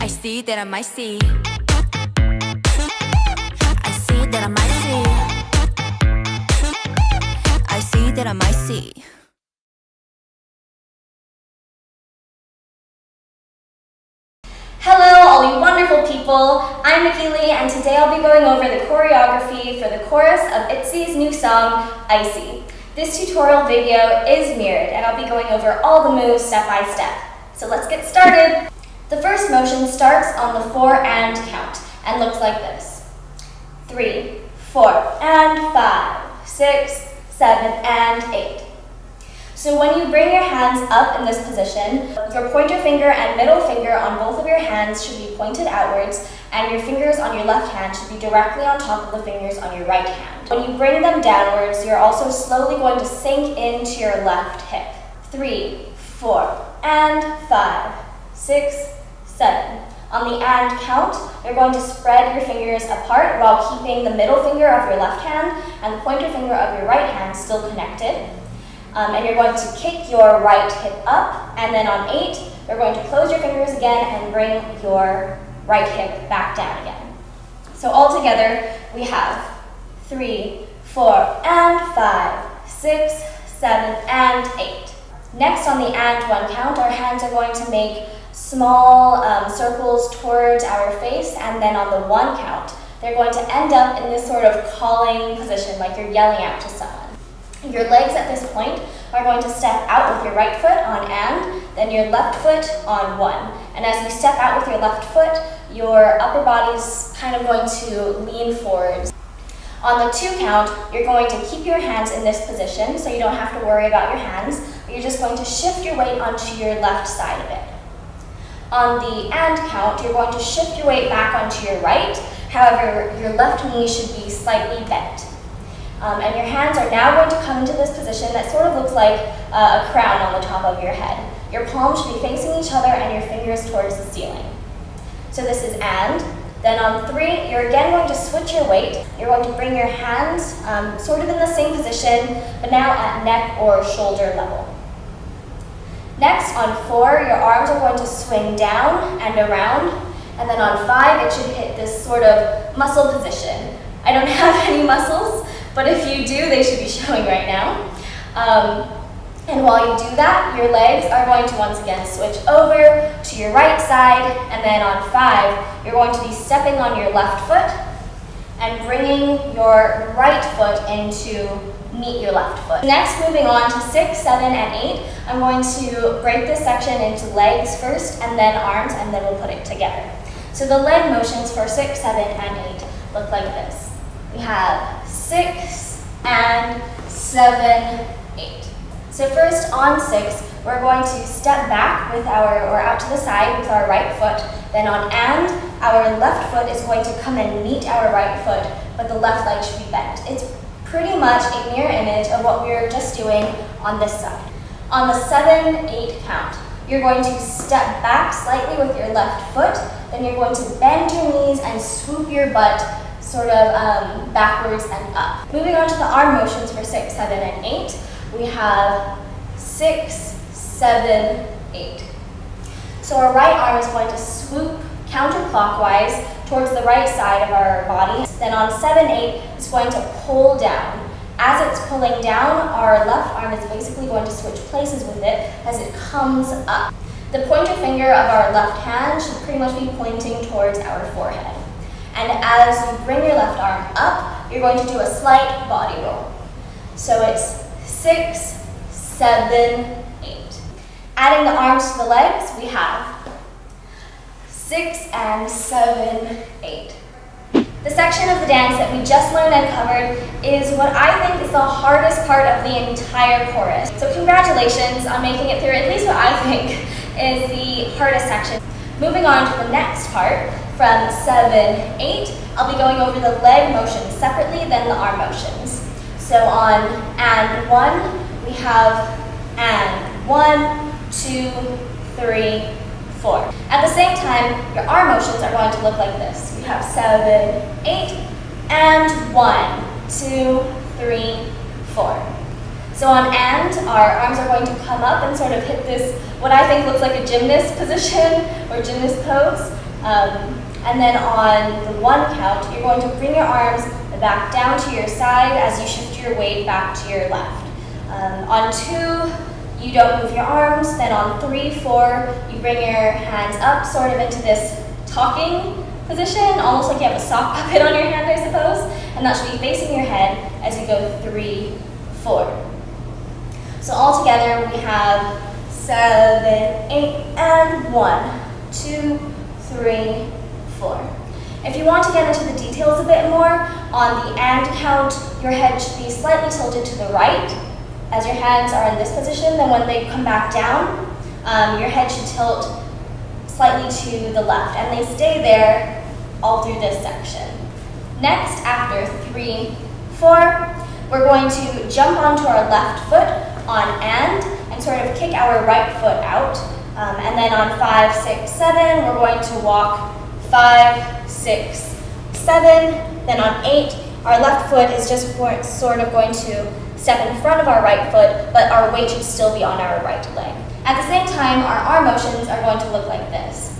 see that I might see. I see that I might see. I see that I might see. Hello, all you wonderful people. I'm Nikki Lee, and today I'll be going over the choreography for the chorus of ITZY's new song, ICY. This tutorial video is mirrored, and I'll be going over all the moves step by step. So let's get started. The first motion starts on the 4 and count and looks like this. 3, 4, and 5, 6, 7, and 8. So when you bring your hands up in this position, your pointer finger and middle finger on both of your hands should be pointed outwards, and your fingers on your left hand should be directly on top of the fingers on your right hand. When you bring them downwards, you're also slowly going to sink into your left hip. 3, 4, and 5, 6, 7. On the and count, you're going to spread your fingers apart while keeping the middle finger of your left hand and the pointer finger of your right hand still connected. And you're going to kick your right hip up, and then on 8, you're going to close your fingers again and bring your right hip back down again. So all together, we have 3, 4, and 5, 6, 7, and 8. Next on the and 1 count, our hands are going to make small circles towards our face, and then on the 1 count, they're going to end up in this sort of calling position, like you're yelling out to someone. Your legs at this point are going to step out with your right foot on and, then your left foot on 1. And as you step out with your left foot, your upper body's kind of going to lean forwards. On the 2 count, you're going to keep your hands in this position, so you don't have to worry about your hands, but you're just going to shift your weight onto your left side of it. On the and count, you're going to shift your weight back onto your right, however, your left knee should be slightly bent. And your hands are now going to come into this position that sort of looks like a crown on the top of your head. Your palms should be facing each other and your fingers towards the ceiling. So this is and. Then on 3, you're again going to switch your weight. You're going to bring your hands sort of in the same position, but now at neck or shoulder level. Next, on 4, your arms are going to swing down and around. And then on 5, it should hit this sort of muscle position. I don't have any muscles, but if you do, they should be showing right now. And while you do that, your legs are going to once again switch over to your right side, and then on 5, you're going to be stepping on your left foot and bringing your right foot in to meet your left foot. Next, moving on to 6, 7, and 8, I'm going to break this section into legs first, and then arms, and then we'll put it together. So the leg motions for 6, 7, and 8 look like this. We have 6 and 7, 8. So first on 6, we're going to step back with or out to the side with our right foot. Then on and, our left foot is going to come and meet our right foot, but the left leg should be bent. It's pretty much a mirror image of what we were just doing on this side. On the 7, 8 count, you're going to step back slightly with your left foot, then you're going to bend your knees and swoop your butt sort of backwards and up. Moving on to the arm motions for 6, 7, and 8, we have 6, 7, 8. So our right arm is going to swoop counterclockwise towards the right side of our body. Then on 7, 8, it's going to pull down. As it's pulling down, our left arm is basically going to switch places with it as it comes up. The pointer finger of our left hand should pretty much be pointing towards our forehead. And as you bring your left arm up, you're going to do a slight body roll. So it's 6, 7, 8. Adding the arms to the legs, we have 6 and 7, 8. The section of the dance that we just learned and covered is what I think is the hardest part of the entire chorus. So congratulations on making it through at least what I think is the hardest section. Moving on to the next part, from 7, 8, I'll be going over the leg motions separately than the arm motions. So on and 1, we have and 1, 2, 3, 4. At the same time, your arm motions are going to look like this. We have 7, 8, and 1, 2, 3, 4. So on and, our arms are going to come up and sort of hit this, what I think looks like a gymnast position or gymnast pose. And then on the 1 count, you're going to bring your arms back down to your side as you shift your weight back to your left. On 2, you don't move your arms. Then on 3, 4, you bring your hands up sort of into this talking position, almost like you have a sock puppet on your hand, I suppose. And that should be facing your head as you go 3, 4. So all together we have 7, 8, and 1, 2, 3, 4. If you want to get into the details a bit more, on the and count, your head should be slightly tilted to the right as your hands are in this position. Then when they come back down, your head should tilt slightly to the left, and they stay there all through this section. Next, after 3, 4, we're going to jump onto our left foot on and sort of kick our right foot out. And then on 5, 6, 7, we're going to walk 5, 6, 7. Then on 8, our left foot is just sort of going to step in front of our right foot, but our weight should still be on our right leg. At the same time, our arm motions are going to look like this.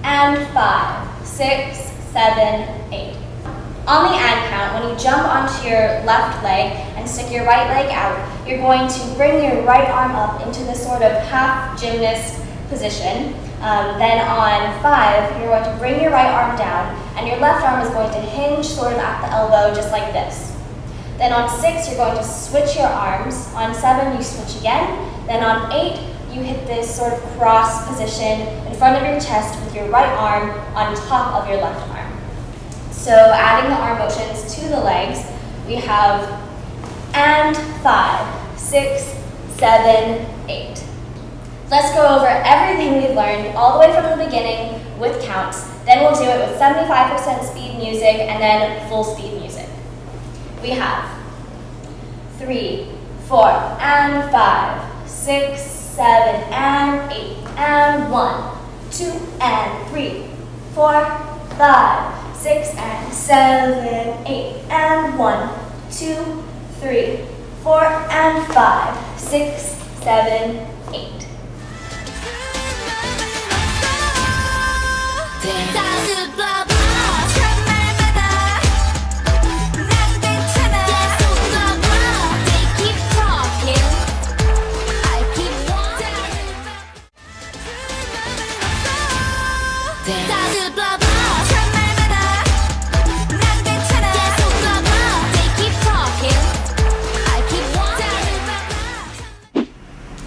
And 5, 6, 7, 8. On the and count, when you jump onto your left leg and stick your right leg out, you're going to bring your right arm up into this sort of half gymnast position. Then on 5, you're going to bring your right arm down, and your left arm is going to hinge sort of at the elbow, just like this. Then on 6, you're going to switch your arms. On 7, you switch again. Then on 8, you hit this sort of cross position in front of your chest with your right arm on top of your left arm. So adding the arm motions to the legs, we have and 5, 6, 7, 8. Let's go over everything we've learned all the way from the beginning with counts. Then we'll do it with 75% speed music and then full speed music. We have 3, 4, and 5, 6, 7, and 8, and 1, 2, and 3, 4, 5, 6, and 7, 8, and 1, 2, 3, 4, and 5, 6, 7, 8.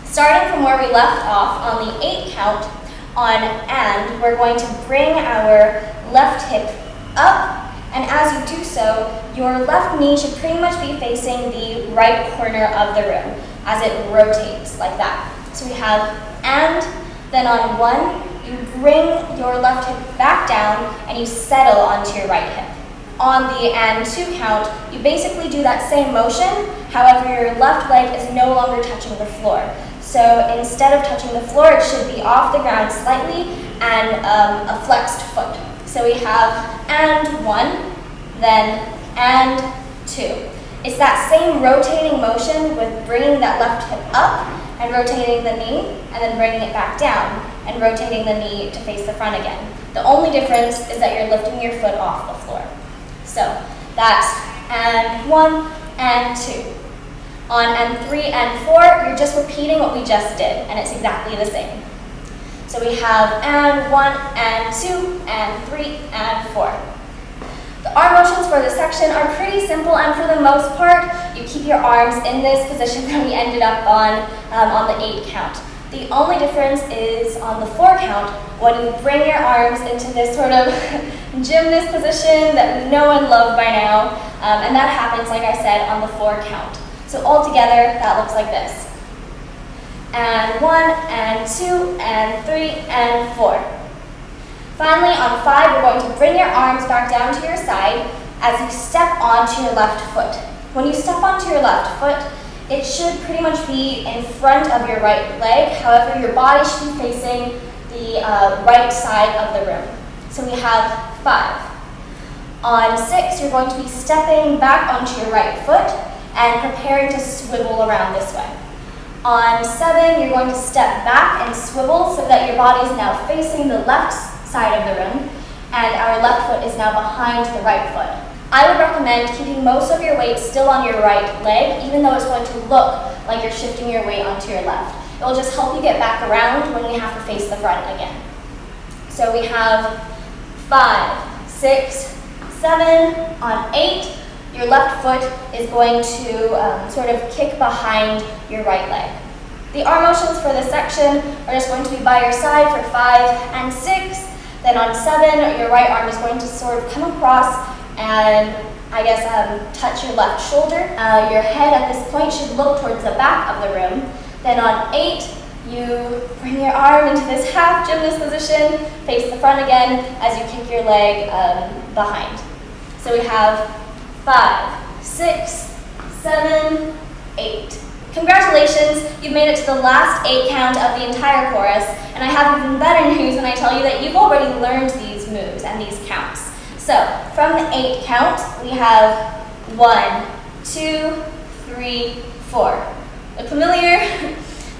Starting from where we left off on the 8 count, on and, we're going to bring our left hip up, and as you do so, your left knee should pretty much be facing the right corner of the room as it rotates like that. So we have and, then on 1, you bring your left hip back down and you settle onto your right hip. On the and 2 count, you basically do that same motion, however your left leg is no longer touching the floor. So instead of touching the floor, it should be off the ground slightly and a flexed foot. So we have and 1, then and 2. It's that same rotating motion with bringing that left hip up and rotating the knee, and then bringing it back down and rotating the knee to face the front again. The only difference is that you're lifting your foot off the floor. So that's and 1 and 2. On and 3 and 4, you're just repeating what we just did, and it's exactly the same. So we have and 1 and 2 and 3 and 4. The arm motions for this section are pretty simple, and for the most part, you keep your arms in this position that we ended up on the 8 count. The only difference is on the 4 count, when you bring your arms into this sort of gymnast position that we know and love by now, and that happens, like I said, on the 4 count. So all together, that looks like this. And 1, and 2, and 3, and 4. Finally, on 5, you're going to bring your arms back down to your side as you step onto your left foot. When you step onto your left foot, it should pretty much be in front of your right leg. However, your body should be facing the right side of the room. So we have 5. On 6, you're going to be stepping back onto your right foot and preparing to swivel around this way. On 7, you're going to step back and swivel so that your body is now facing the left side of the room, and our left foot is now behind the right foot. I would recommend keeping most of your weight still on your right leg, even though it's going to look like you're shifting your weight onto your left. It will just help you get back around when we have to face the front again. So we have 5, 6, 7, on 8, your left foot is going to sort of kick behind your right leg. The arm motions for this section are just going to be by your side for 5 and 6. Then on 7, your right arm is going to sort of come across and touch your left shoulder. Your head at this point should look towards the back of the room. Then on 8, you bring your arm into this half gymnast position, face the front again as you kick your leg behind. So we have 5, 6, 7, 8. Congratulations, you've made it to the last 8 count of the entire chorus, and I have even better news when I tell you that you've already learned these moves and these counts. So, from the 8 count, we have 1, 2, 3, 4. Look familiar?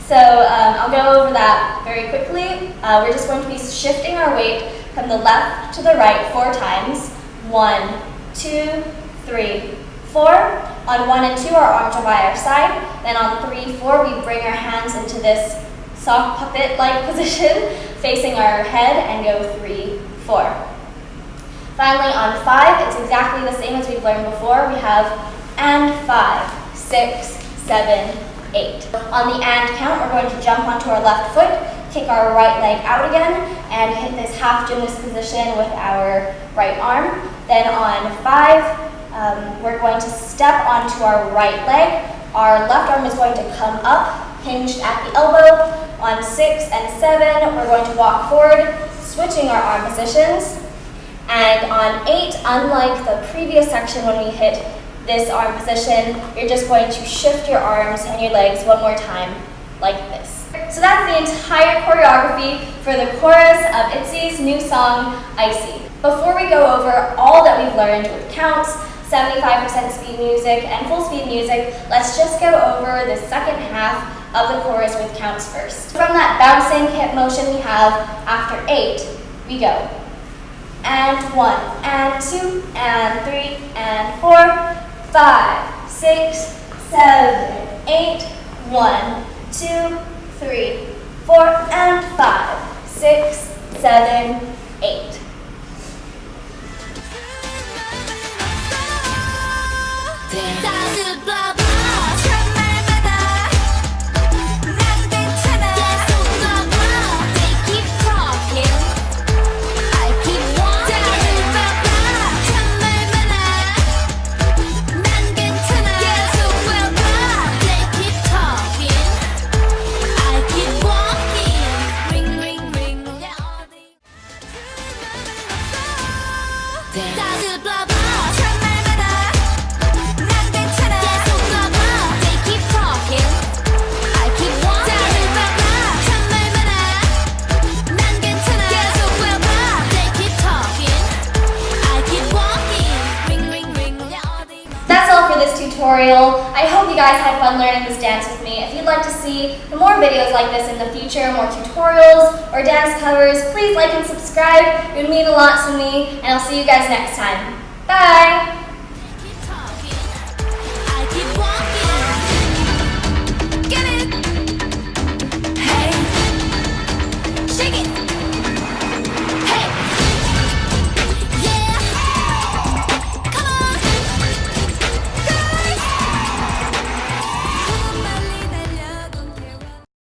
So, I'll go over that very quickly. We're just going to be shifting our weight from the left to the right 4 times. 1, 2, 3, 4. On 1 and 2, our arms are by our side. Then on 3, 4, we bring our hands into this sock puppet-like position, facing our head, and go 3, 4. Finally, on 5, it's exactly the same as we've learned before. We have and 5, 6, 7, 8. On the and count, we're going to jump onto our left foot, kick our right leg out again, and hit this half gymnast position with our right arm. Then on 5, we're going to step onto our right leg. Our left arm is going to come up, hinged at the elbow. On 6 and 7, we're going to walk forward, switching our arm positions. And on 8, unlike the previous section when we hit this arm position, you're just going to shift your arms and your legs one more time, like this. So that's the entire choreography for the chorus of ITZY's new song, ICY. Before we go over all that we've learned with counts, 75% speed music, and full speed music, let's just go over the second half of the chorus with counts first. From that bouncing hip motion we have after 8, we go. And 1, and 2, and 3, and 4, 5, 6, 7, 8, 1, 2, 3, 4, and 5, 6, 7, 8. Tutorial. I hope you guys had fun learning this dance with me. If you'd like to see more videos like this in the future, more tutorials or dance covers, please like and subscribe. It would mean a lot to me, and I'll see you guys next time. Bye!